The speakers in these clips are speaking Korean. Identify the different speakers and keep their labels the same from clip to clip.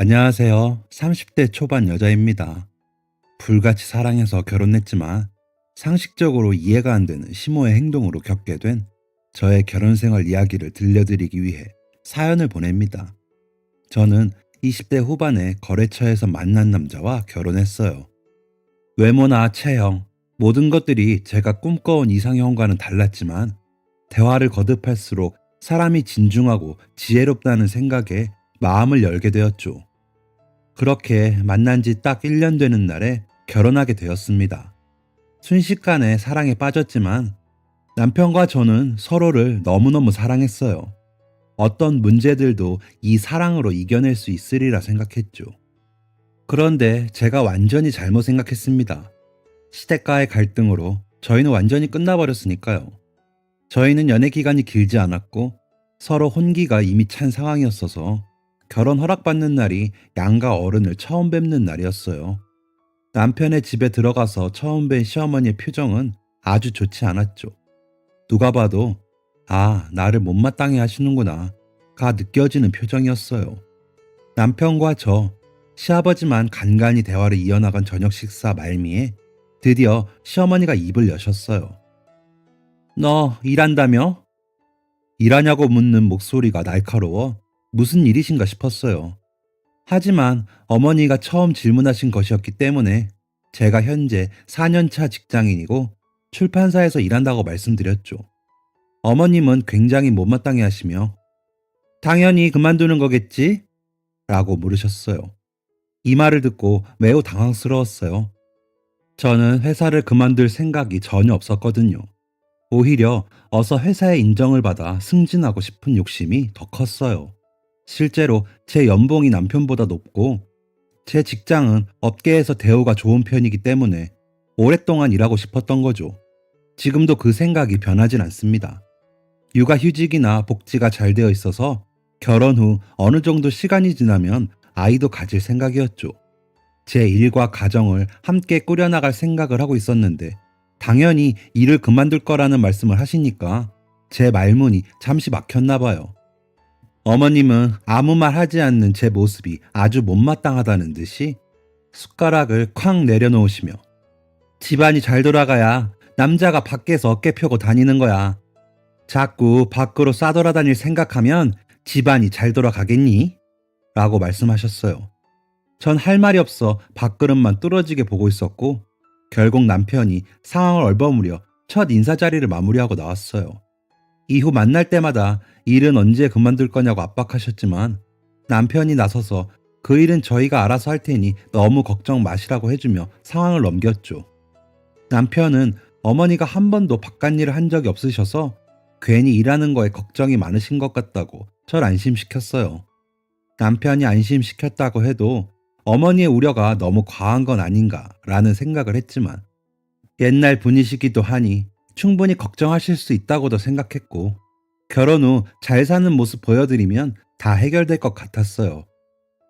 Speaker 1: 안녕하세요. 30대 초반 여자입니다. 불같이 사랑해서 결혼했지만 상식적으로 이해가 안 되는 시모의 행동으로 겪게 된 저의 결혼 생활 이야기를 들려드리기 위해 사연을 보냅니다. 저는 20대 후반에 거래처에서 만난 남자와 결혼했어요. 외모나 체형, 모든 것들이 제가 꿈꿔온 이상형과는 달랐지만 대화를 거듭할수록 사람이 진중하고 지혜롭다는 생각에 마음을 열게 되었죠. 그렇게 만난 지 딱 1년 되는 날에 결혼하게 되었습니다. 순식간에 사랑에 빠졌지만 남편과 저는 서로를 너무너무 사랑했어요. 어떤 문제들도 이 사랑으로 이겨낼 수 있으리라 생각했죠. 그런데 제가 완전히 잘못 생각했습니다. 시댁과의 갈등으로 저희는 완전히 끝나버렸으니까요. 저희는 연애 기간이 길지 않았고 서로 혼기가 이미 찬 상황이었어서 결혼 허락받는 날이 양가 어른을 처음 뵙는 날이었어요. 남편의 집에 들어가서 처음 뵌 시어머니의 표정은 아주 좋지 않았죠. 누가 봐도 나를 못마땅해 하시는구나 가 느껴지는 표정이었어요. 남편과 저, 시아버지만 간간히 대화를 이어나간 저녁 식사 말미에 드디어 시어머니가 입을 여셨어요. 너 일한다며? 일하냐고 묻는 목소리가 날카로워 무슨 일이신가 싶었어요. 하지만 어머니가 처음 질문하신 것이었기 때문에 제가 현재 4년차 직장인이고 출판사에서 일한다고 말씀드렸죠. 어머님은 굉장히 못마땅해 하시며 당연히 그만두는 거겠지? 라고 물으셨어요. 이 말을 듣고 매우 당황스러웠어요. 저는 회사를 그만둘 생각이 전혀 없었거든요. 오히려 어서 회사의 인정을 받아 승진하고 싶은 욕심이 더 컸어요. 실제로 제 연봉이 남편보다 높고 제 직장은 업계에서 대우가 좋은 편이기 때문에 오랫동안 일하고 싶었던 거죠. 지금도 그 생각이 변하진 않습니다. 육아휴직이나 복지가 잘 되어 있어서 결혼 후 어느 정도 시간이 지나면 아이도 가질 생각이었죠. 제 일과 가정을 함께 꾸려나갈 생각을 하고 있었는데 당연히 일을 그만둘 거라는 말씀을 하시니까 제 말문이 잠시 막혔나 봐요. 어머님은 아무 말 하지 않는 제 모습이 아주 못마땅하다는 듯이 숟가락을 쾅 내려놓으시며 집안이 잘 돌아가야 남자가 밖에서 어깨 펴고 다니는 거야. 자꾸 밖으로 싸돌아다닐 생각하면 집안이 잘 돌아가겠니? 라고 말씀하셨어요. 전 할 말이 없어 밥그릇만 뚫어지게 보고 있었고 결국 남편이 상황을 얼버무려 첫 인사 자리를 마무리하고 나왔어요. 이후 만날 때마다 일은 언제 그만둘 거냐고 압박하셨지만 남편이 나서서 그 일은 저희가 알아서 할 테니 너무 걱정 마시라고 해주며 상황을 넘겼죠. 남편은 어머니가 한 번도 바깥 일을 한 적이 없으셔서 괜히 일하는 거에 걱정이 많으신 것 같다고 절 안심시켰어요. 남편이 안심시켰다고 해도 어머니의 우려가 너무 과한 건 아닌가라는 생각을 했지만 옛날 분이시기도 하니 충분히 걱정하실 수 있다고도 생각했고 결혼 후 잘 사는 모습 보여드리면 다 해결될 것 같았어요.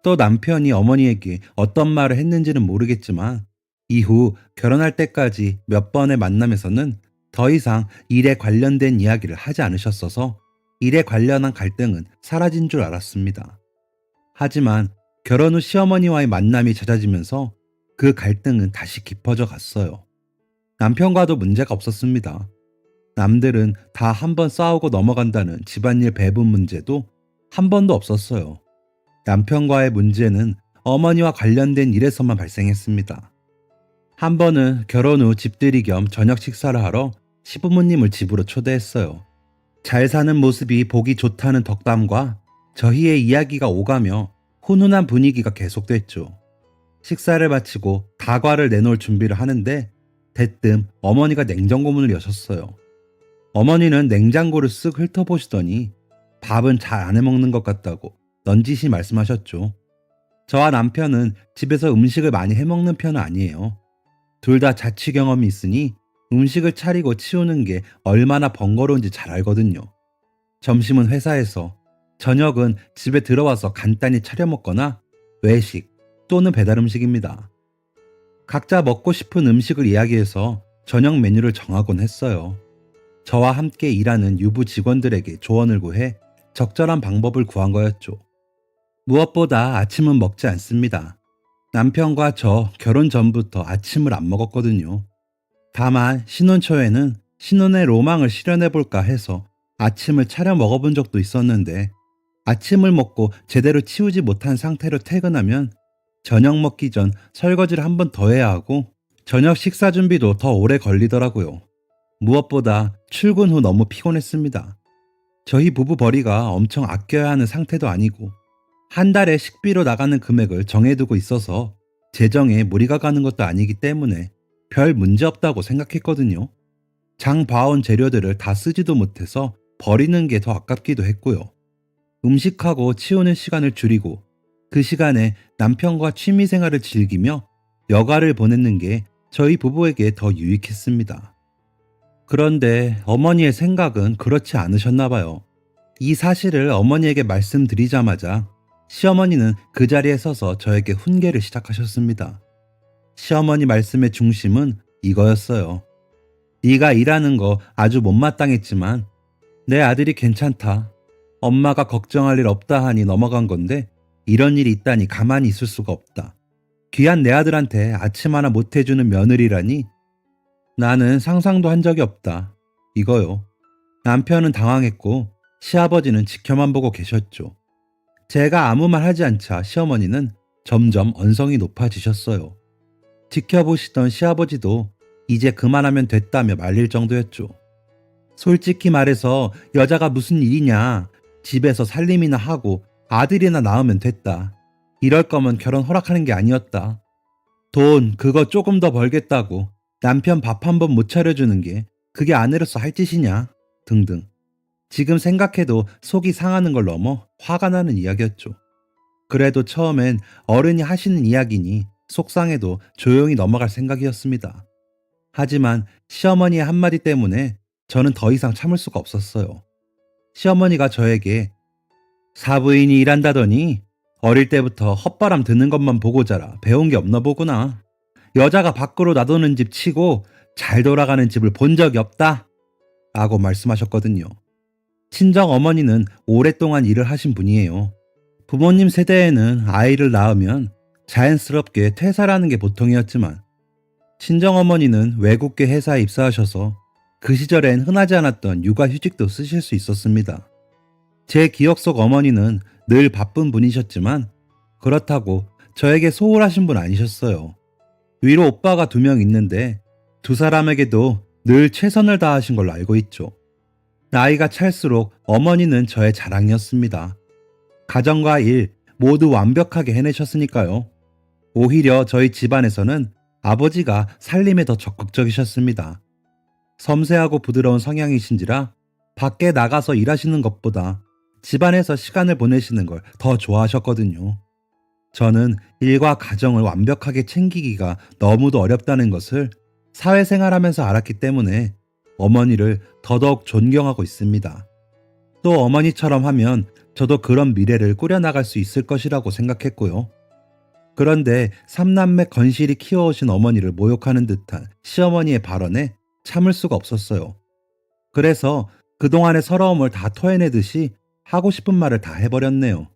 Speaker 1: 또 남편이 어머니에게 어떤 말을 했는지는 모르겠지만 이후 결혼할 때까지 몇 번의 만남에서는 더 이상 일에 관련된 이야기를 하지 않으셨어서 일에 관련한 갈등은 사라진 줄 알았습니다. 하지만 결혼 후 시어머니와의 만남이 잦아지면서 그 갈등은 다시 깊어져 갔어요. 남편과도 문제가 없었습니다. 남들은 다 한 번 싸우고 넘어간다는 집안일 배분 문제도 한 번도 없었어요. 남편과의 문제는 어머니와 관련된 일에서만 발생했습니다. 한 번은 결혼 후 집들이 겸 저녁 식사를 하러 시부모님을 집으로 초대했어요. 잘 사는 모습이 보기 좋다는 덕담과 저희의 이야기가 오가며 훈훈한 분위기가 계속됐죠. 식사를 마치고 다과를 내놓을 준비를 하는데 대뜸 어머니가 냉장고 문을 여셨어요. 어머니는 냉장고를 쓱 훑어보시더니 밥은 잘 안 해먹는 것 같다고 넌지시 말씀하셨죠. 저와 남편은 집에서 음식을 많이 해먹는 편은 아니에요. 둘 다 자취 경험이 있으니 음식을 차리고 치우는 게 얼마나 번거로운지 잘 알거든요. 점심은 회사에서, 저녁은 집에 들어와서 간단히 차려 먹거나 외식 또는 배달 음식입니다. 각자 먹고 싶은 음식을 이야기해서 저녁 메뉴를 정하곤 했어요. 저와 함께 일하는 유부 직원들에게 조언을 구해 적절한 방법을 구한 거였죠. 무엇보다 아침은 먹지 않습니다. 남편과 저 결혼 전부터 아침을 안 먹었거든요. 다만 신혼 초에는 신혼의 로망을 실현해볼까 해서 아침을 차려 먹어본 적도 있었는데 아침을 먹고 제대로 치우지 못한 상태로 퇴근하면 저녁 먹기 전 설거지를 한 번 더 해야 하고 저녁 식사 준비도 더 오래 걸리더라고요. 무엇보다 출근 후 너무 피곤했습니다. 저희 부부 벌이가 엄청 아껴야 하는 상태도 아니고 한 달에 식비로 나가는 금액을 정해두고 있어서 재정에 무리가 가는 것도 아니기 때문에 별 문제 없다고 생각했거든요. 장 봐온 재료들을 다 쓰지도 못해서 버리는 게 더 아깝기도 했고요. 음식하고 치우는 시간을 줄이고 그 시간에 남편과 취미 생활을 즐기며 여가를 보내는 게 저희 부부에게 더 유익했습니다. 그런데 어머니의 생각은 그렇지 않으셨나 봐요. 이 사실을 어머니에게 말씀드리자마자 시어머니는 그 자리에 서서 저에게 훈계를 시작하셨습니다. 시어머니 말씀의 중심은 이거였어요. 네가 일하는 거 아주 못마땅했지만 내 아들이 괜찮다. 엄마가 걱정할 일 없다 하니 넘어간 건데 이런 일이 있다니 가만히 있을 수가 없다. 귀한 내 아들한테 아침 하나 못 해주는 며느리라니 나는 상상도 한 적이 없다. 이거요. 남편은 당황했고 시아버지는 지켜만 보고 계셨죠. 제가 아무 말 하지 않자 시어머니는 점점 언성이 높아지셨어요. 지켜보시던 시아버지도 이제 그만하면 됐다며 말릴 정도였죠. 솔직히 말해서 여자가 무슨 일이냐. 집에서 살림이나 하고 아들이나 낳으면 됐다. 이럴 거면 결혼 허락하는 게 아니었다. 돈 그거 조금 더 벌겠다고 남편 밥 한 번 못 차려주는 게 그게 아내로서 할 짓이냐 등등. 지금 생각해도 속이 상하는 걸 넘어 화가 나는 이야기였죠. 그래도 처음엔 어른이 하시는 이야기니 속상해도 조용히 넘어갈 생각이었습니다. 하지만 시어머니의 한마디 때문에 저는 더 이상 참을 수가 없었어요. 시어머니가 저에게 사부인이 일한다더니 어릴 때부터 헛바람 드는 것만 보고 자라 배운 게 없나 보구나. 여자가 밖으로 놔두는 집 치고 잘 돌아가는 집을 본 적이 없다. 라고 말씀하셨거든요. 친정 어머니는 오랫동안 일을 하신 분이에요. 부모님 세대에는 아이를 낳으면 자연스럽게 퇴사라는 게 보통이었지만 친정 어머니는 외국계 회사에 입사하셔서 그 시절엔 흔하지 않았던 육아휴직도 쓰실 수 있었습니다. 제 기억 속 어머니는 늘 바쁜 분이셨지만 그렇다고 저에게 소홀하신 분 아니셨어요. 위로 오빠가 2명 있는데 2사람에게도 늘 최선을 다하신 걸로 알고 있죠. 나이가 찰수록 어머니는 저의 자랑이었습니다. 가정과 일 모두 완벽하게 해내셨으니까요. 오히려 저희 집안에서는 아버지가 살림에 더 적극적이셨습니다. 섬세하고 부드러운 성향이신지라 밖에 나가서 일하시는 것보다 집안에서 시간을 보내시는 걸 더 좋아하셨거든요. 저는 일과 가정을 완벽하게 챙기기가 너무도 어렵다는 것을 사회생활하면서 알았기 때문에 어머니를 더더욱 존경하고 있습니다. 또 어머니처럼 하면 저도 그런 미래를 꾸려나갈 수 있을 것이라고 생각했고요. 그런데 3남매 건실히 키워오신 어머니를 모욕하는 듯한 시어머니의 발언에 참을 수가 없었어요. 그래서 그동안의 서러움을 다 토해내듯이 하고 싶은 말을 다 해버렸네요.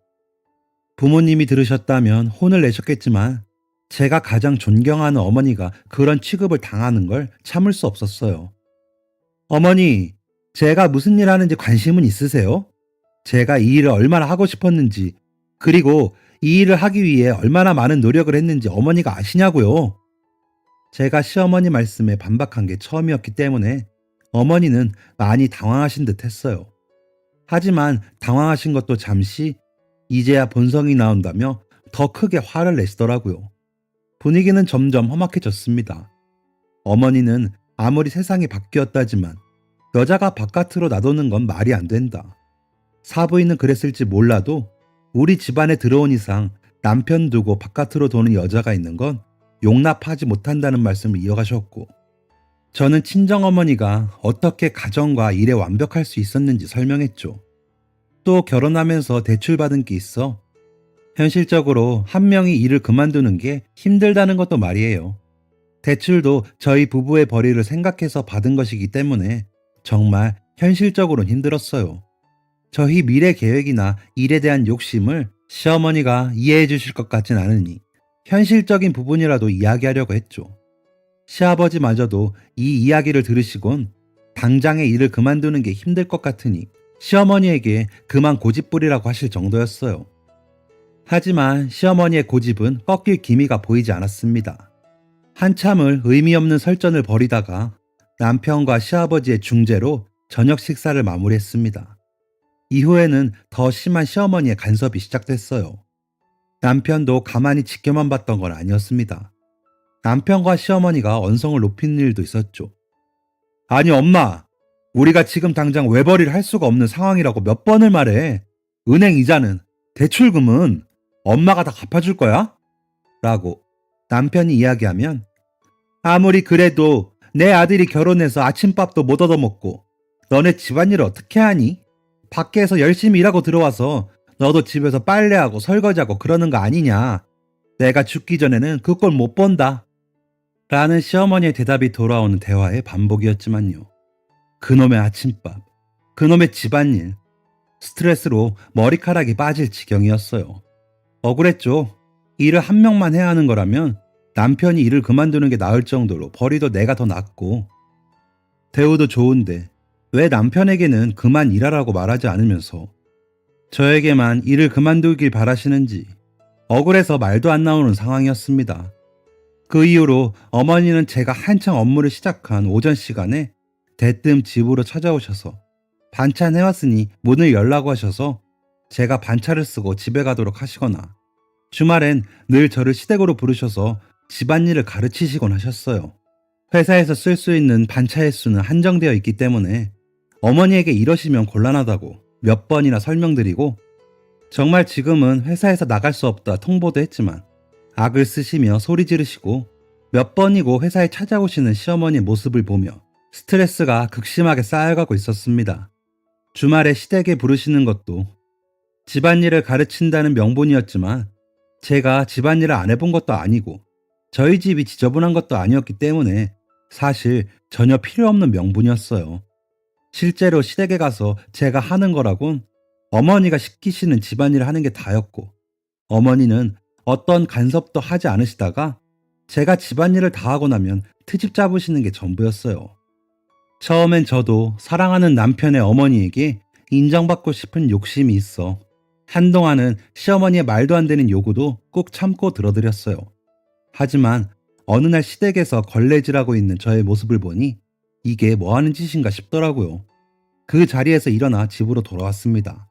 Speaker 1: 부모님이 들으셨다면 혼을 내셨겠지만 제가 가장 존경하는 어머니가 그런 취급을 당하는 걸 참을 수 없었어요. 어머니, 제가 무슨 일 하는지 관심은 있으세요? 제가 이 일을 얼마나 하고 싶었는지, 그리고 이 일을 하기 위해 얼마나 많은 노력을 했는지 어머니가 아시냐고요? 제가 시어머니 말씀에 반박한 게 처음이었기 때문에 어머니는 많이 당황하신 듯 했어요. 하지만 당황하신 것도 잠시 이제야 본성이 나온다며 더 크게 화를 내시더라고요. 분위기는 점점 험악해졌습니다. 어머니는 아무리 세상이 바뀌었다지만 여자가 바깥으로 나도는 건 말이 안 된다. 사부인은 그랬을지 몰라도 우리 집안에 들어온 이상 남편 두고 바깥으로 도는 여자가 있는 건 용납하지 못한다는 말씀을 이어가셨고, 저는 친정어머니가 어떻게 가정과 일에 완벽할 수 있었는지 설명했죠. 또 결혼하면서 대출받은 게 있어 현실적으로 한 명이 일을 그만두는 게 힘들다는 것도 말이에요. 대출도 저희 부부의 벌이를 생각해서 받은 것이기 때문에 정말 현실적으로는 힘들었어요. 저희 미래 계획이나 일에 대한 욕심을 시어머니가 이해해 주실 것 같진 않으니 현실적인 부분이라도 이야기하려고 했죠. 시아버지마저도 이 이야기를 들으시곤 당장의 일을 그만두는 게 힘들 것 같으니 시어머니에게 그만 고집부리라고 하실 정도였어요. 하지만 시어머니의 고집은 꺾일 기미가 보이지 않았습니다. 한참을 의미 없는 설전을 벌이다가 남편과 시아버지의 중재로 저녁 식사를 마무리했습니다. 이후에는 더 심한 시어머니의 간섭이 시작됐어요. 남편도 가만히 지켜만 봤던 건 아니었습니다. 남편과 시어머니가 언성을 높이는 일도 있었죠. 아니 엄마, 우리가 지금 당장 외벌이를 할 수가 없는 상황이라고 몇 번을 말해. 은행 이자는, 대출금은 엄마가 다 갚아줄 거야? 라고 남편이 이야기하면 아무리 그래도 내 아들이 결혼해서 아침밥도 못 얻어먹고 너네 집안일을 어떻게 하니? 밖에서 열심히 일하고 들어와서 너도 집에서 빨래하고 설거지하고 그러는 거 아니냐? 내가 죽기 전에는 그 꼴 못 본다. 라는 시어머니의 대답이 돌아오는 대화의 반복이었지만요. 그놈의 아침밥, 그놈의 집안일, 스트레스로 머리카락이 빠질 지경이었어요. 억울했죠. 일을 한 명만 해야 하는 거라면 남편이 일을 그만두는 게 나을 정도로 벌이도 내가 더 낫고 대우도 좋은데 왜 남편에게는 그만 일하라고 말하지 않으면서 저에게만 일을 그만두길 바라시는지 억울해서 말도 안 나오는 상황이었습니다. 그 이후로 어머니는 제가 한창 업무를 시작한 오전 시간에 대뜸 집으로 찾아오셔서 반찬 해왔으니 문을 열라고 하셔서 제가 반차를 쓰고 집에 가도록 하시거나 주말엔 늘 저를 시댁으로 부르셔서 집안일을 가르치시곤 하셨어요. 회사에서 쓸 수 있는 반차 횟수는 한정되어 있기 때문에 어머니에게 이러시면 곤란하다고 몇 번이나 설명드리고 정말 지금은 회사에서 나갈 수 없다 통보도 했지만 악을 쓰시며 소리 지르시고 몇 번이고 회사에 찾아오시는 시어머니 모습을 보며 스트레스가 극심하게 쌓여가고 있었습니다. 주말에 시댁에 부르시는 것도 집안일을 가르친다는 명분이었지만 제가 집안일을 안 해본 것도 아니고 저희 집이 지저분한 것도 아니었기 때문에 사실 전혀 필요 없는 명분이었어요. 실제로 시댁에 가서 제가 하는 거라곤 어머니가 시키시는 집안일을 하는 게 다였고 어머니는 어떤 간섭도 하지 않으시다가 제가 집안일을 다 하고 나면 트집 잡으시는 게 전부였어요. 처음엔 저도 사랑하는 남편의 어머니에게 인정받고 싶은 욕심이 있어 한동안은 시어머니의 말도 안 되는 요구도 꾹 참고 들어드렸어요. 하지만 어느 날 시댁에서 걸레질하고 있는 저의 모습을 보니 이게 뭐 하는 짓인가 싶더라고요. 그 자리에서 일어나 집으로 돌아왔습니다.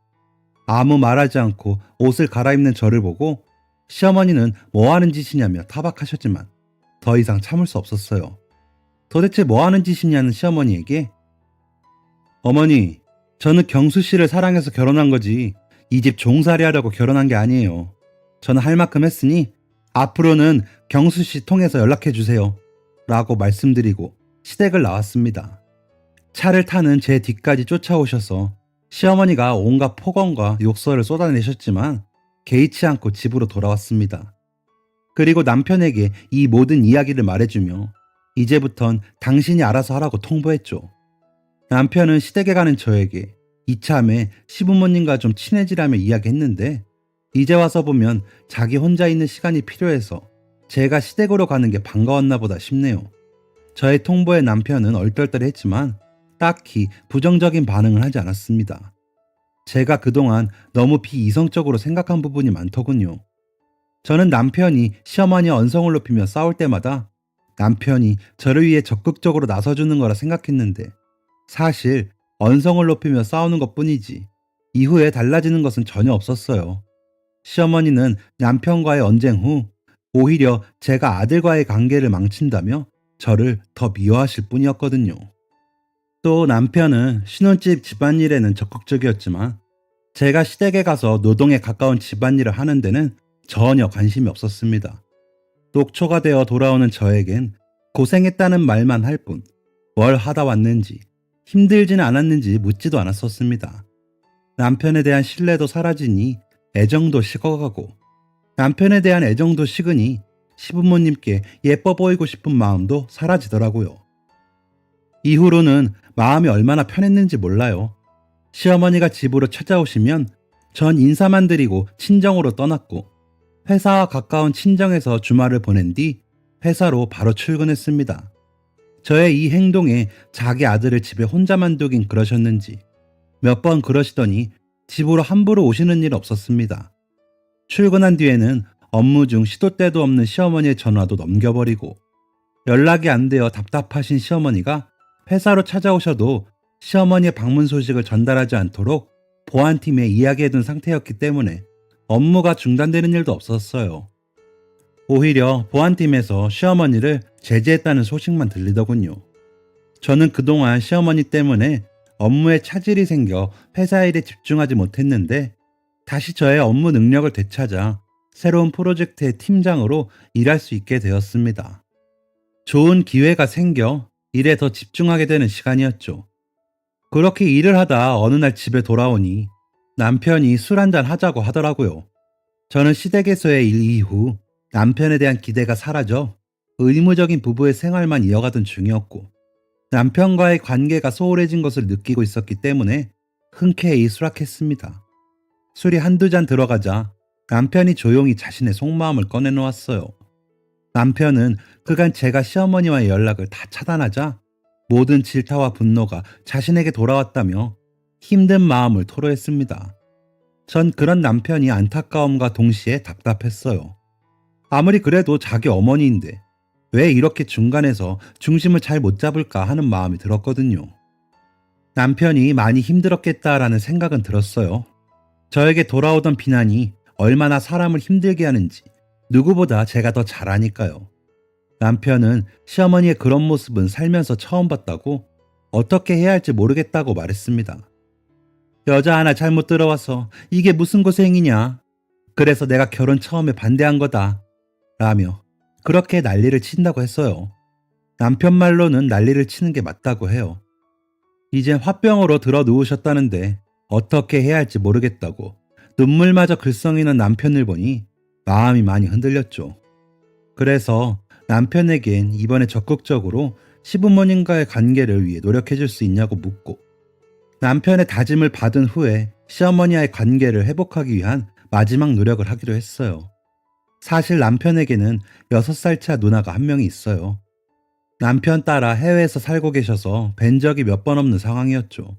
Speaker 1: 아무 말하지 않고 옷을 갈아입는 저를 보고 시어머니는 뭐 하는 짓이냐며 타박하셨지만 더 이상 참을 수 없었어요. 도대체 뭐 하는 짓이냐는 시어머니에게 어머니, 저는 경수 씨를 사랑해서 결혼한 거지 이 집 종살이 하려고 결혼한 게 아니에요. 저는 할 만큼 했으니 앞으로는 경수 씨 통해서 연락해 주세요. 라고 말씀드리고 시댁을 나왔습니다. 차를 타는 제 뒤까지 쫓아오셔서 시어머니가 온갖 폭언과 욕설을 쏟아내셨지만 개의치 않고 집으로 돌아왔습니다. 그리고 남편에게 이 모든 이야기를 말해주며 이제부턴 당신이 알아서 하라고 통보했죠. 남편은 시댁에 가는 저에게 이참에 시부모님과 좀 친해지라며 이야기했는데 이제 와서 보면 자기 혼자 있는 시간이 필요해서 제가 시댁으로 가는 게 반가웠나 보다 싶네요. 저의 통보에 남편은 얼떨떨했지만 딱히 부정적인 반응을 하지 않았습니다. 제가 그동안 너무 비이성적으로 생각한 부분이 많더군요. 저는 남편이 시어머니와 언성을 높이며 싸울 때마다 남편이 저를 위해 적극적으로 나서주는 거라 생각했는데 사실 언성을 높이며 싸우는 것뿐이지 이후에 달라지는 것은 전혀 없었어요. 시어머니는 남편과의 언쟁 후 오히려 제가 아들과의 관계를 망친다며 저를 더 미워하실 뿐이었거든요. 또 남편은 신혼집 집안일에는 적극적이었지만 제가 시댁에 가서 노동에 가까운 집안일을 하는 데는 전혀 관심이 없었습니다. 녹초가 되어 돌아오는 저에겐 고생했다는 말만 할 뿐 뭘 하다 왔는지 힘들지는 않았는지 묻지도 않았었습니다. 남편에 대한 신뢰도 사라지니 애정도 식어가고 남편에 대한 애정도 식으니 시부모님께 예뻐 보이고 싶은 마음도 사라지더라고요. 이후로는 마음이 얼마나 편했는지 몰라요. 시어머니가 집으로 찾아오시면 전 인사만 드리고 친정으로 떠났고 회사와 가까운 친정에서 주말을 보낸 뒤 회사로 바로 출근했습니다. 저의 이 행동에 자기 아들을 집에 혼자만 두긴 그러셨는지 몇 번 그러시더니 집으로 함부로 오시는 일 없었습니다. 출근한 뒤에는 업무 중 시도 때도 없는 시어머니의 전화도 넘겨버리고 연락이 안 되어 답답하신 시어머니가 회사로 찾아오셔도 시어머니의 방문 소식을 전달하지 않도록 보안팀에 이야기해둔 상태였기 때문에 업무가 중단되는 일도 없었어요. 오히려 보안팀에서 시어머니를 제지했다는 소식만 들리더군요. 저는 그동안 시어머니 때문에 업무에 차질이 생겨 회사 일에 집중하지 못했는데 다시 저의 업무 능력을 되찾아 새로운 프로젝트의 팀장으로 일할 수 있게 되었습니다. 좋은 기회가 생겨 일에 더 집중하게 되는 시간이었죠. 그렇게 일을 하다 어느 날 집에 돌아오니 남편이 술 한잔 하자고 하더라고요. 저는 시댁에서의 일 이후 남편에 대한 기대가 사라져 의무적인 부부의 생활만 이어가던 중이었고 남편과의 관계가 소홀해진 것을 느끼고 있었기 때문에 흔쾌히 수락했습니다. 술이 한두 잔 들어가자 남편이 조용히 자신의 속마음을 꺼내놓았어요. 남편은 그간 제가 시어머니와의 연락을 다 차단하자 모든 질타와 분노가 자신에게 돌아왔다며 힘든 마음을 토로했습니다. 전 그런 남편이 안타까움과 동시에 답답했어요. 아무리 그래도 자기 어머니인데 왜 이렇게 중간에서 중심을 잘 못 잡을까 하는 마음이 들었거든요. 남편이 많이 힘들었겠다라는 생각은 들었어요. 저에게 돌아오던 비난이 얼마나 사람을 힘들게 하는지 누구보다 제가 더 잘 아니까요. 남편은 시어머니의 그런 모습은 살면서 처음 봤다고 어떻게 해야 할지 모르겠다고 말했습니다. 여자 하나 잘못 들어와서 이게 무슨 고생이냐. 그래서 내가 결혼 처음에 반대한 거다. 라며 그렇게 난리를 친다고 했어요. 남편 말로는 난리를 치는 게 맞다고 해요. 이젠 화병으로 들어 누우셨다는데 어떻게 해야 할지 모르겠다고 눈물마저 글썽이는 남편을 보니 마음이 많이 흔들렸죠. 그래서 남편에겐 이번에 적극적으로 시부모님과의 관계를 위해 노력해줄 수 있냐고 묻고 남편의 다짐을 받은 후에 시어머니와의 관계를 회복하기 위한 마지막 노력을 하기로 했어요. 사실 남편에게는 6살 차 누나가 한 명이 있어요. 남편 따라 해외에서 살고 계셔서 뵌 적이 몇 번 없는 상황이었죠.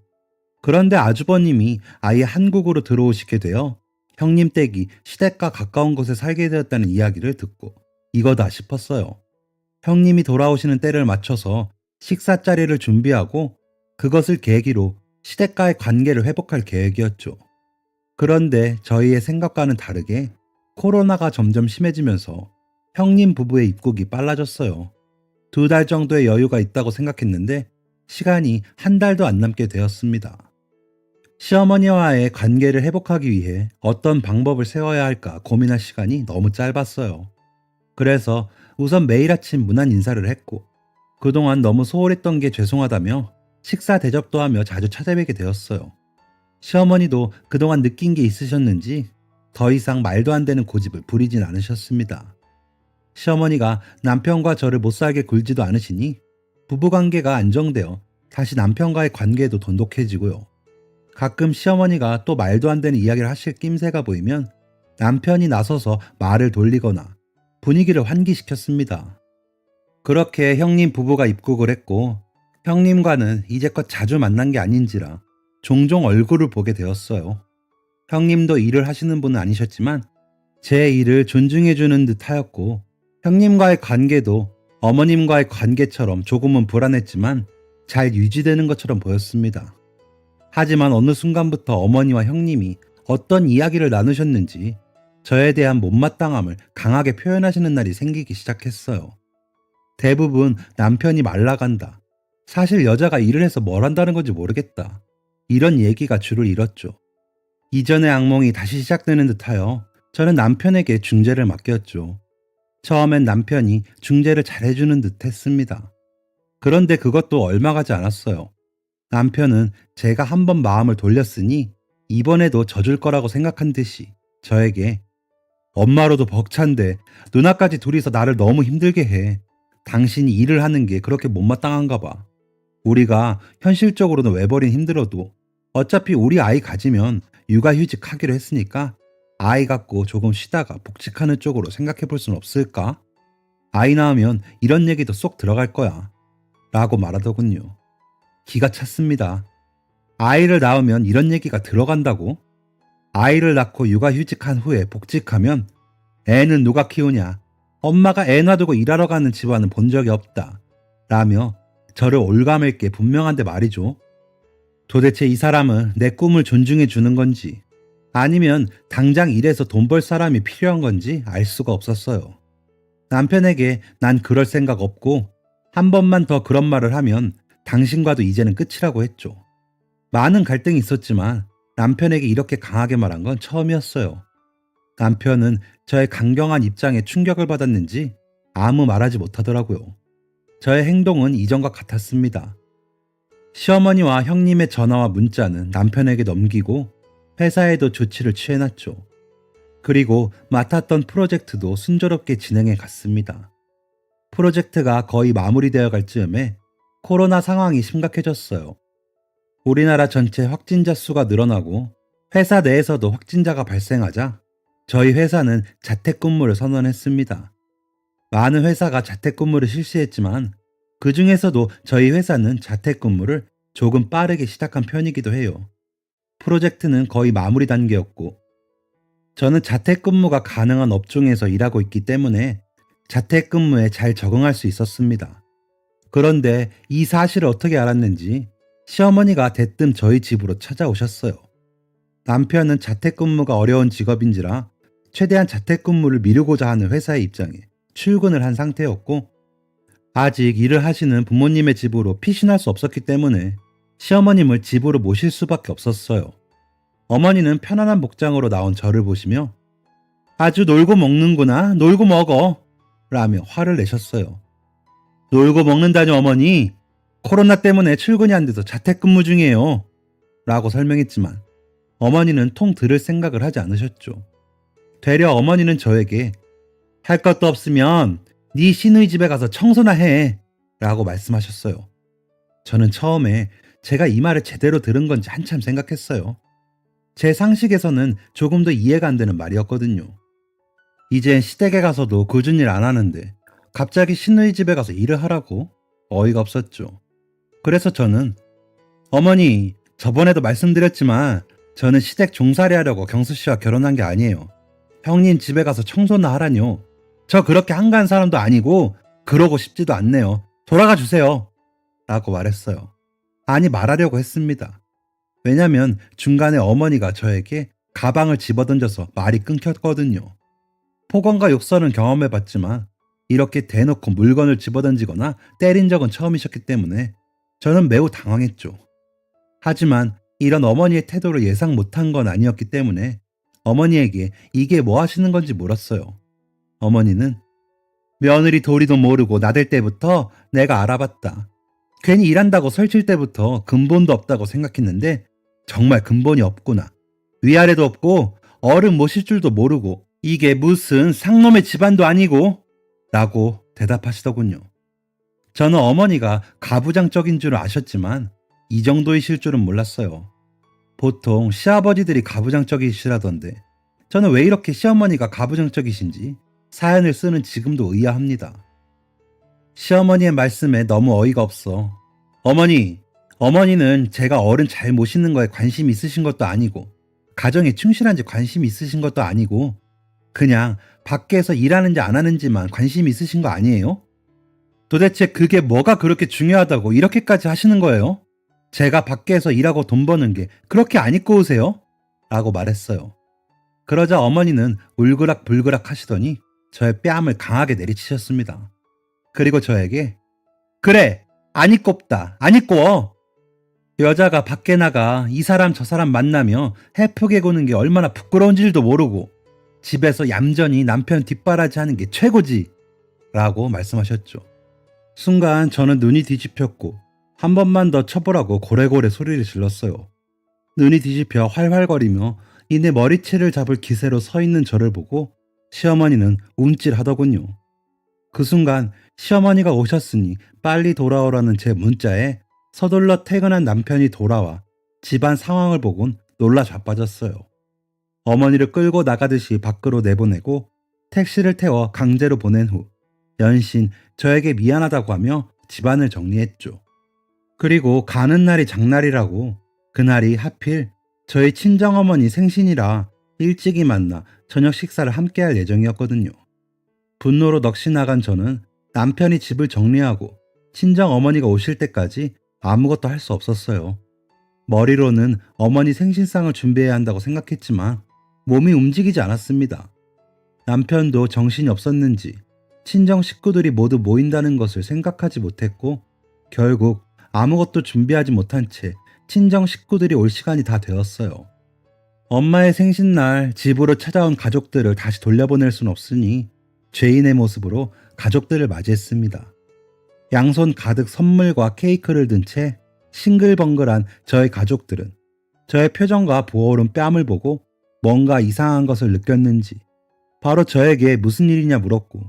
Speaker 1: 그런데 아주버님이 아예 한국으로 들어오시게 되어 형님 댁이 시댁과 가까운 곳에 살게 되었다는 이야기를 듣고 이거다 싶었어요. 형님이 돌아오시는 때를 맞춰서 식사 자리를 준비하고 그것을 계기로 시댁과의 관계를 회복할 계획이었죠. 그런데 저희의 생각과는 다르게 코로나가 점점 심해지면서 형님 부부의 입국이 빨라졌어요. 2달 정도의 여유가 있다고 생각했는데 시간이 한 달도 안 남게 되었습니다. 시어머니와의 관계를 회복하기 위해 어떤 방법을 세워야 할까 고민할 시간이 너무 짧았어요. 그래서 우선 매일 아침 문안 인사를 했고 그동안 너무 소홀했던 게 죄송하다며 식사 대접도 하며 자주 찾아뵈게 되었어요. 시어머니도 그동안 느낀 게 있으셨는지 더 이상 말도 안 되는 고집을 부리진 않으셨습니다. 시어머니가 남편과 저를 못살게 굴지도 않으시니 부부관계가 안정되어 다시 남편과의 관계도 돈독해지고요. 가끔 시어머니가 또 말도 안 되는 이야기를 하실 낌새가 보이면 남편이 나서서 말을 돌리거나 분위기를 환기시켰습니다. 그렇게 형님 부부가 입국을 했고 형님과는 이제껏 자주 만난 게 아닌지라 종종 얼굴을 보게 되었어요. 형님도 일을 하시는 분은 아니셨지만 제 일을 존중해주는 듯 하였고 형님과의 관계도 어머님과의 관계처럼 조금은 불안했지만 잘 유지되는 것처럼 보였습니다. 하지만 어느 순간부터 어머니와 형님이 어떤 이야기를 나누셨는지 저에 대한 못마땅함을 강하게 표현하시는 날이 생기기 시작했어요. 대부분 남편이 말라간다. 사실 여자가 일을 해서 뭘 한다는 건지 모르겠다. 이런 얘기가 주를 이뤘죠. 이전의 악몽이 다시 시작되는 듯하여 저는 남편에게 중재를 맡겼죠. 처음엔 남편이 중재를 잘해주는 듯 했습니다. 그런데 그것도 얼마 가지 않았어요. 남편은 제가 한번 마음을 돌렸으니 이번에도 져줄 거라고 생각한 듯이 저에게 엄마로도 벅찬데 누나까지 둘이서 나를 너무 힘들게 해. 당신이 일을 하는 게 그렇게 못마땅한가 봐. 우리가 현실적으로는 외벌이는 힘들어도 어차피 우리 아이 가지면 육아휴직 하기로 했으니까 아이 갖고 조금 쉬다가 복직하는 쪽으로 생각해 볼 수는 없을까? 아이 낳으면 이런 얘기도 쏙 들어갈 거야. 라고 말하더군요. 기가 찼습니다. 아이를 낳으면 이런 얘기가 들어간다고? 아이를 낳고 육아휴직한 후에 복직하면 애는 누가 키우냐? 엄마가 애 놔두고 일하러 가는 집안은 본 적이 없다. 라며 저를 올가맬 게 분명한데 말이죠. 도대체 이 사람은 내 꿈을 존중해 주는 건지 아니면 당장 일해서 돈 벌 사람이 필요한 건지 알 수가 없었어요. 남편에게 난 그럴 생각 없고 한 번만 더 그런 말을 하면 당신과도 이제는 끝이라고 했죠. 많은 갈등이 있었지만 남편에게 이렇게 강하게 말한 건 처음이었어요. 남편은 저의 강경한 입장에 충격을 받았는지 아무 말하지 못하더라고요. 저의 행동은 이전과 같았습니다. 시어머니와 형님의 전화와 문자는 남편에게 넘기고 회사에도 조치를 취해놨죠. 그리고 맡았던 프로젝트도 순조롭게 진행해 갔습니다. 프로젝트가 거의 마무리되어 갈 즈음에 코로나 상황이 심각해졌어요. 우리나라 전체 확진자 수가 늘어나고 회사 내에서도 확진자가 발생하자 저희 회사는 자택근무를 선언했습니다. 많은 회사가 자택근무를 실시했지만 그 중에서도 저희 회사는 자택근무를 조금 빠르게 시작한 편이기도 해요. 프로젝트는 거의 마무리 단계였고 저는 자택근무가 가능한 업종에서 일하고 있기 때문에 자택근무에 잘 적응할 수 있었습니다. 그런데 이 사실을 어떻게 알았는지 시어머니가 대뜸 저희 집으로 찾아오셨어요. 남편은 자택근무가 어려운 직업인지라 최대한 자택근무를 미루고자 하는 회사의 입장에 출근을 한 상태였고 아직 일을 하시는 부모님의 집으로 피신할 수 없었기 때문에 시어머님을 집으로 모실 수밖에 없었어요. 어머니는 편안한 복장으로 나온 저를 보시며 아주 놀고 먹는구나, 놀고 먹어 라며 화를 내셨어요. 놀고 먹는다니 어머니, 코로나 때문에 출근이 안 돼서 자택근무 중이에요 라고 설명했지만 어머니는 통 들을 생각을 하지 않으셨죠. 되려 어머니는 저에게 할 것도 없으면 네 시누이 집에 가서 청소나 해 라고 말씀하셨어요. 저는 처음에 제가 이 말을 제대로 들은 건지 한참 생각했어요. 제 상식에서는 조금도 이해가 안 되는 말이었거든요. 이젠 시댁에 가서도 굳은 일 안 하는데 갑자기 시누이 집에 가서 일을 하라고? 어이가 없었죠. 그래서 저는 어머니, 저번에도 말씀드렸지만 저는 시댁 종살이 하려고 경수 씨와 결혼한 게 아니에요. 형님 집에 가서 청소나 하라뇨. 저 그렇게 한가한 사람도 아니고 그러고 싶지도 않네요. 돌아가 주세요 라고 말했어요. 아니, 말하려고 했습니다. 왜냐면 중간에 어머니가 저에게 가방을 집어던져서 말이 끊겼거든요. 폭언과 욕설은 경험해봤지만 이렇게 대놓고 물건을 집어던지거나 때린 적은 처음이셨기 때문에 저는 매우 당황했죠. 하지만 이런 어머니의 태도를 예상 못한 건 아니었기 때문에 어머니에게 이게 뭐 하시는 건지 물었어요. 어머니는 며느리 도리도 모르고 나댈 때부터 내가 알아봤다. 괜히 일한다고 설칠 때부터 근본도 없다고 생각했는데 정말 근본이 없구나. 위아래도 없고 어른 모실 줄도 모르고 이게 무슨 상놈의 집안도 아니고 라고 대답하시더군요. 저는 어머니가 가부장적인 줄 아셨지만 이 정도이실 줄은 몰랐어요. 보통 시아버지들이 가부장적이시라던데 저는 왜 이렇게 시어머니가 가부장적이신지 사연을 쓰는 지금도 의아합니다. 시어머니의 말씀에 너무 어이가 없어. 어머니는 제가 어른 잘 모시는 거에 관심이 있으신 것도 아니고 가정에 충실한지 관심이 있으신 것도 아니고 그냥 밖에서 일하는지 안 하는지만 관심이 있으신 거 아니에요? 도대체 그게 뭐가 그렇게 중요하다고 이렇게까지 하시는 거예요? 제가 밖에서 일하고 돈 버는 게 그렇게 안 이끄우세요? 라고 말했어요. 그러자 어머니는 울그락불그락 하시더니 저의 뺨을 강하게 내리치셨습니다. 그리고 저에게 그래, 안 이꼽다, 안 이꼬. 여자가 밖에 나가 이 사람 저 사람 만나며 해프게 구는 게 얼마나 부끄러운 줄도 모르고 집에서 얌전히 남편 뒷바라지 하는 게 최고지 라고 말씀하셨죠. 순간 저는 눈이 뒤집혔고 한 번만 더 쳐보라고 고래고래 소리를 질렀어요. 눈이 뒤집혀 활활거리며 이내 머리채를 잡을 기세로 서 있는 저를 보고 시어머니는 움찔하더군요. 그 순간 시어머니가 오셨으니 빨리 돌아오라는 제 문자에 서둘러 퇴근한 남편이 돌아와 집안 상황을 보곤 놀라 자빠졌어요. 어머니를 끌고 나가듯이 밖으로 내보내고 택시를 태워 강제로 보낸 후 연신 저에게 미안하다고 하며 집안을 정리했죠. 그리고 가는 날이 장날이라고 그날이 하필 저희 친정어머니 생신이라 일찍이 만나 저녁 식사를 함께 할 예정이었거든요. 분노로 넋이 나간 저는 남편이 집을 정리하고 친정어머니가 오실 때까지 아무것도 할 수 없었어요. 머리로는 어머니 생신상을 준비해야 한다고 생각했지만 몸이 움직이지 않았습니다. 남편도 정신이 없었는지 친정 식구들이 모두 모인다는 것을 생각하지 못했고 결국 아무것도 준비하지 못한 채 친정 식구들이 올 시간이 다 되었어요. 엄마의 생신날 집으로 찾아온 가족들을 다시 돌려보낼 순 없으니 죄인의 모습으로 가족들을 맞이했습니다. 양손 가득 선물과 케이크를 든 채 싱글벙글한 저의 가족들은 저의 표정과 부어오른 뺨을 보고 뭔가 이상한 것을 느꼈는지 바로 저에게 무슨 일이냐 물었고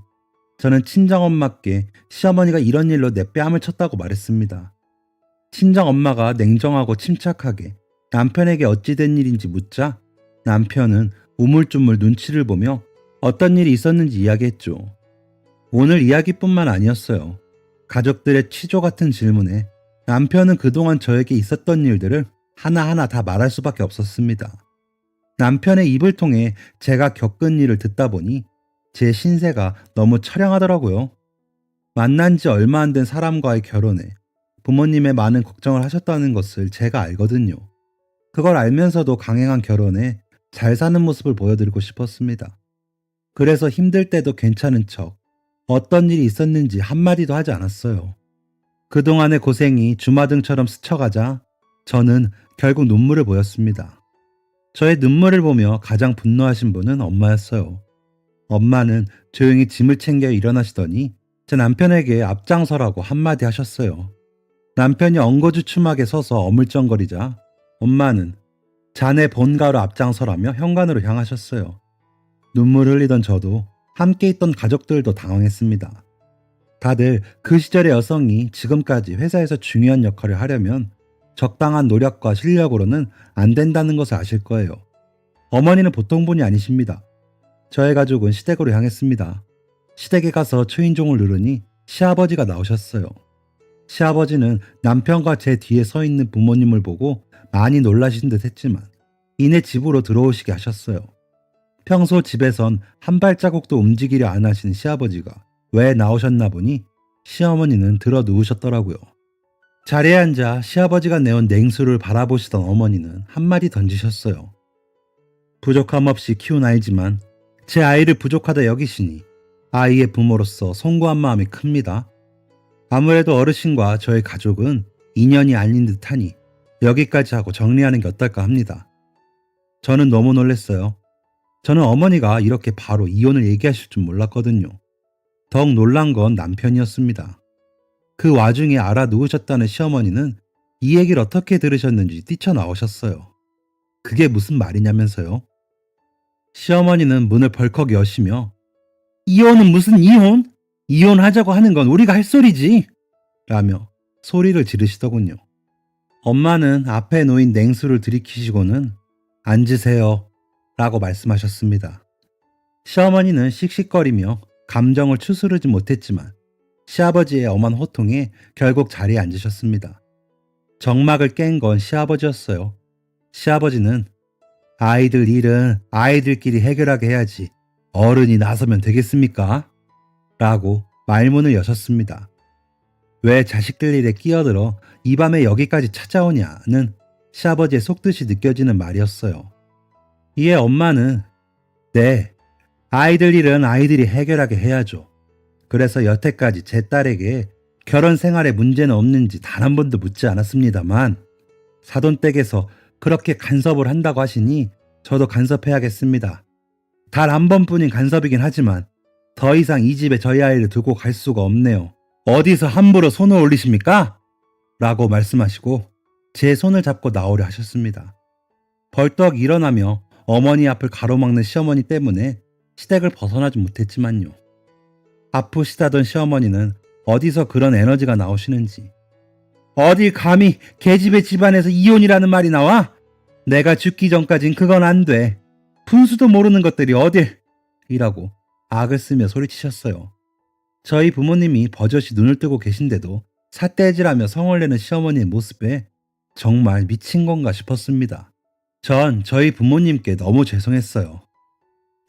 Speaker 1: 저는 친정엄마께 시어머니가 이런 일로 내 뺨을 쳤다고 말했습니다. 친정엄마가 냉정하고 침착하게 남편에게 어찌 된 일인지 묻자 남편은 우물쭈물 눈치를 보며 어떤 일이 있었는지 이야기했죠. 오늘 이야기뿐만 아니었어요. 가족들의 취조 같은 질문에 남편은 그동안 저에게 있었던 일들을 하나하나 다 말할 수밖에 없었습니다. 남편의 입을 통해 제가 겪은 일을 듣다 보니 제 신세가 너무 처량하더라고요. 만난 지 얼마 안 된 사람과의 결혼에 부모님의 많은 걱정을 하셨다는 것을 제가 알거든요. 그걸 알면서도 강행한 결혼에 잘 사는 모습을 보여드리고 싶었습니다. 그래서 힘들 때도 괜찮은 척 어떤 일이 있었는지 한마디도 하지 않았어요. 그동안의 고생이 주마등처럼 스쳐가자 저는 결국 눈물을 보였습니다. 저의 눈물을 보며 가장 분노하신 분은 엄마였어요. 엄마는 조용히 짐을 챙겨 일어나시더니 제 남편에게 앞장서라고 한마디 하셨어요. 남편이 엉거주춤하게 서서 어물쩡거리자 엄마는 자네 본가로 앞장서라며 현관으로 향하셨어요. 눈물 흘리던 저도 함께 있던 가족들도 당황했습니다. 다들 그 시절의 여성이 지금까지 회사에서 중요한 역할을 하려면 적당한 노력과 실력으로는 안 된다는 것을 아실 거예요. 어머니는 보통 분이 아니십니다. 저의 가족은 시댁으로 향했습니다. 시댁에 가서 초인종을 누르니 시아버지가 나오셨어요. 시아버지는 남편과 제 뒤에 서 있는 부모님을 보고 많이 놀라신 듯 했지만 이내 집으로 들어오시게 하셨어요. 평소 집에선 한 발자국도 움직이려 안 하시는 시아버지가 왜 나오셨나 보니 시어머니는 들어 누우셨더라고요. 자리에 앉아 시아버지가 내온 냉수를 바라보시던 어머니는 한마디 던지셨어요. 부족함 없이 키운 아이지만 제 아이를 부족하다 여기시니 아이의 부모로서 송구한 마음이 큽니다. 아무래도 어르신과 저의 가족은 인연이 아닌 듯하니 여기까지 하고 정리하는 게 어떨까 합니다. 저는 너무 놀랐어요. 저는 어머니가 이렇게 바로 이혼을 얘기하실 줄 몰랐거든요. 더욱 놀란 건 남편이었습니다. 그 와중에 알아누우셨다는 시어머니는 이 얘기를 어떻게 들으셨는지 뛰쳐나오셨어요. 그게 무슨 말이냐면서요. 시어머니는 문을 벌컥 여시며 이혼은 무슨 이혼? 이혼하자고 하는 건 우리가 할 소리지! 라며 소리를 지르시더군요. 엄마는 앞에 놓인 냉수를 들이키시고는 앉으세요 라고 말씀하셨습니다. 시어머니는 씩씩거리며 감정을 추스르지 못했지만 시아버지의 엄한 호통에 결국 자리에 앉으셨습니다. 정막을 깬 건 시아버지였어요. 시아버지는 아이들 일은 아이들끼리 해결하게 해야지 어른이 나서면 되겠습니까? 라고 말문을 여셨습니다. 왜 자식들 일에 끼어들어 이 밤에 여기까지 찾아오냐는 시아버지의 속뜻이 느껴지는 말이었어요. 이에 엄마는 네, 아이들 일은 아이들이 해결하게 해야죠. 그래서 여태까지 제 딸에게 결혼 생활에 문제는 없는지 단 한 번도 묻지 않았습니다만 사돈댁에서 그렇게 간섭을 한다고 하시니 저도 간섭해야겠습니다. 단 한 번뿐인 간섭이긴 하지만 더 이상 이 집에 저희 아이를 두고 갈 수가 없네요. 어디서 함부로 손을 올리십니까? 라고 말씀하시고 제 손을 잡고 나오려 하셨습니다. 벌떡 일어나며 어머니 앞을 가로막는 시어머니 때문에 시댁을 벗어나지 못했지만요. 아프시다던 시어머니는 어디서 그런 에너지가 나오시는지 어딜 감히 계집애 집안에서 이혼이라는 말이 나와? 내가 죽기 전까진 그건 안 돼. 분수도 모르는 것들이 어딜. 이라고 악을 쓰며 소리치셨어요. 저희 부모님이 버젓이 눈을 뜨고 계신데도 삿대질하며 성을 내는 시어머니의 모습에 정말 미친 건가 싶었습니다. 전 저희 부모님께 너무 죄송했어요.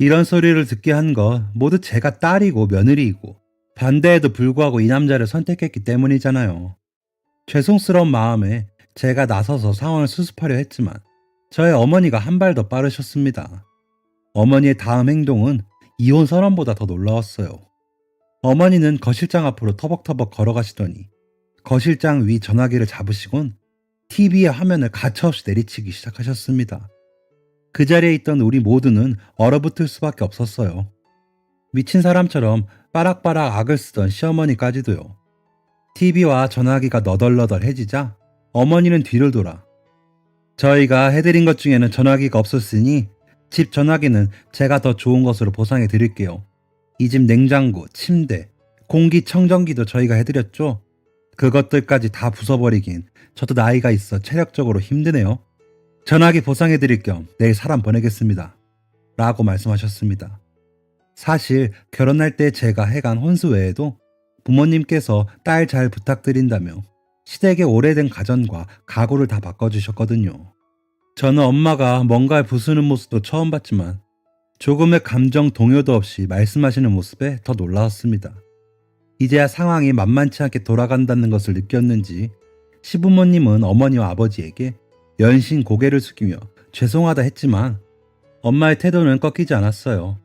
Speaker 1: 이런 소리를 듣게 한 건 모두 제가 딸이고 며느리이고 반대에도 불구하고 이 남자를 선택했기 때문이잖아요. 죄송스러운 마음에 제가 나서서 상황을 수습하려 했지만 저의 어머니가 한 발 더 빠르셨습니다. 어머니의 다음 행동은 이혼 선언보다 더 놀라웠어요. 어머니는 거실장 앞으로 터벅터벅 걸어가시더니 거실장 위 전화기를 잡으시곤 TV의 화면을 가차없이 내리치기 시작하셨습니다. 그 자리에 있던 우리 모두는 얼어붙을 수밖에 없었어요. 미친 사람처럼 빠락빠락 악을 쓰던 시어머니까지도요. TV와 전화기가 너덜너덜해지자 어머니는 뒤를 돌아 저희가 해드린 것 중에는 전화기가 없었으니 집 전화기는 제가 더 좋은 것으로 보상해 드릴게요. 이 집 냉장고, 침대, 공기청정기도 저희가 해드렸죠. 그것들까지 다 부숴버리긴 저도 나이가 있어 체력적으로 힘드네요. 전화기 보상해 드릴 겸 내일 사람 보내겠습니다. 라고 말씀하셨습니다. 사실 결혼할 때 제가 해간 혼수 외에도 부모님께서 딸 잘 부탁드린다며 시댁의 오래된 가전과 가구를 다 바꿔주셨거든요. 저는 엄마가 뭔가를 부수는 모습도 처음 봤지만 조금의 감정 동요도 없이 말씀하시는 모습에 더 놀라웠습니다. 이제야 상황이 만만치 않게 돌아간다는 것을 느꼈는지 시부모님은 어머니와 아버지에게 연신 고개를 숙이며 죄송하다 했지만 엄마의 태도는 꺾이지 않았어요.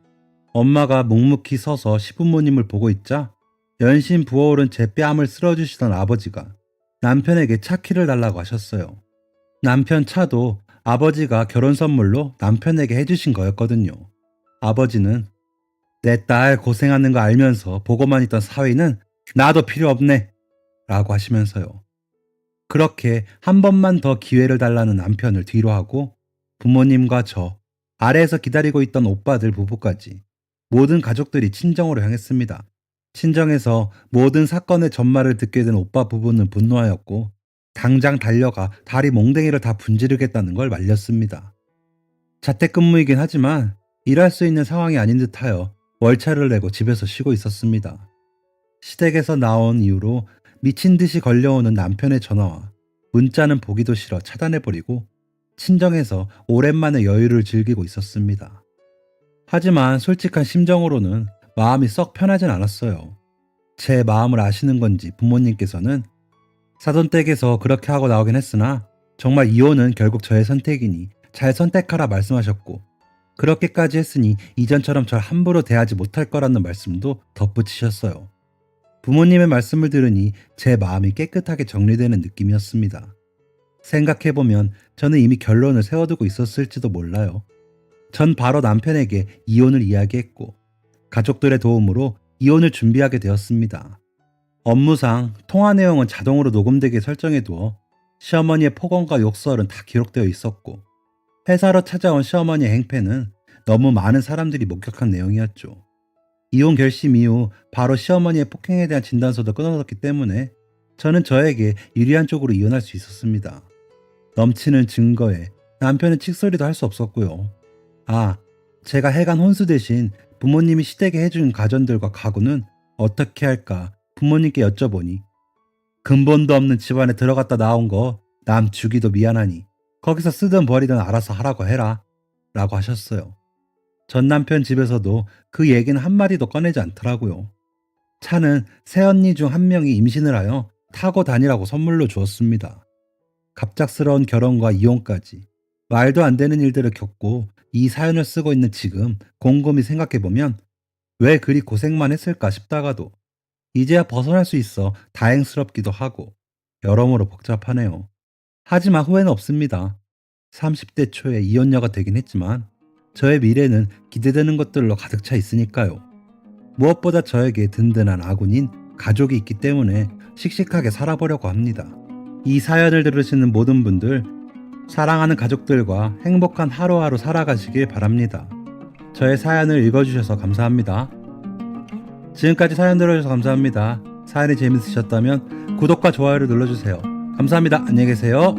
Speaker 1: 엄마가 묵묵히 서서 시부모님을 보고 있자 연신 부어오른 제 뺨을 쓸어주시던 아버지가 남편에게 차 키를 달라고 하셨어요. 남편 차도 아버지가 결혼 선물로 남편에게 해주신 거였거든요. 아버지는 내 딸 고생하는 거 알면서 보고만 있던 사위는 나도 필요 없네 라고 하시면서요. 그렇게 한 번만 더 기회를 달라는 남편을 뒤로 하고 부모님과 저, 아래에서 기다리고 있던 오빠들 부부까지 모든 가족들이 친정으로 향했습니다. 친정에서 모든 사건의 전말을 듣게 된 오빠 부부는 분노하였고 당장 달려가 다리 몽댕이를 다 분지르겠다는 걸 말렸습니다. 자택근무이긴 하지만 일할 수 있는 상황이 아닌 듯하여 월차를 내고 집에서 쉬고 있었습니다. 시댁에서 나온 이후로 미친 듯이 걸려오는 남편의 전화와 문자는 보기도 싫어 차단해버리고 친정에서 오랜만에 여유를 즐기고 있었습니다. 하지만 솔직한 심정으로는 마음이 썩 편하진 않았어요. 제 마음을 아시는 건지 부모님께서는 사돈댁에서 그렇게 하고 나오긴 했으나 정말 이혼은 결국 저의 선택이니 잘 선택하라 말씀하셨고 그렇게까지 했으니 이전처럼 절 함부로 대하지 못할 거라는 말씀도 덧붙이셨어요. 부모님의 말씀을 들으니 제 마음이 깨끗하게 정리되는 느낌이었습니다. 생각해보면 저는 이미 결론을 세워두고 있었을지도 몰라요. 전 바로 남편에게 이혼을 이야기했고 가족들의 도움으로 이혼을 준비하게 되었습니다. 업무상 통화 내용은 자동으로 녹음되게 설정해두어 시어머니의 폭언과 욕설은 다 기록되어 있었고 회사로 찾아온 시어머니의 행패는 너무 많은 사람들이 목격한 내용이었죠. 이혼 결심 이후 바로 시어머니의 폭행에 대한 진단서도 끊어졌기 때문에 저는 저에게 유리한 쪽으로 이혼할 수 있었습니다. 넘치는 증거에 남편은 칙소리도 할 수 없었고요. 제가 해간 혼수 대신 부모님이 시댁에 해준 가전들과 가구는 어떻게 할까 부모님께 여쭤보니 근본도 없는 집안에 들어갔다 나온 거 남 주기도 미안하니 거기서 쓰든 버리든 알아서 하라고 해라 라고 하셨어요. 전 남편 집에서도 그 얘기는 한마디도 꺼내지 않더라고요. 차는 새언니 중 한 명이 임신을 하여 타고 다니라고 선물로 주었습니다. 갑작스러운 결혼과 이혼까지 말도 안 되는 일들을 겪고 이 사연을 쓰고 있는 지금 곰곰이 생각해보면 왜 그리 고생만 했을까 싶다가도 이제야 벗어날 수 있어 다행스럽기도 하고 여러모로 복잡하네요. 하지만 후회는 없습니다. 30대 초에 이혼녀가 되긴 했지만 저의 미래는 기대되는 것들로 가득 차 있으니까요. 무엇보다 저에게 든든한 아군인 가족이 있기 때문에 씩씩하게 살아보려고 합니다. 이 사연을 들으시는 모든 분들 사랑하는 가족들과 행복한 하루하루 살아가시길 바랍니다. 저의 사연을 읽어주셔서 감사합니다. 지금까지 사연 들어주셔서 감사합니다. 사연이 재밌으셨다면 구독과 좋아요를 눌러주세요. 감사합니다. 안녕히 계세요.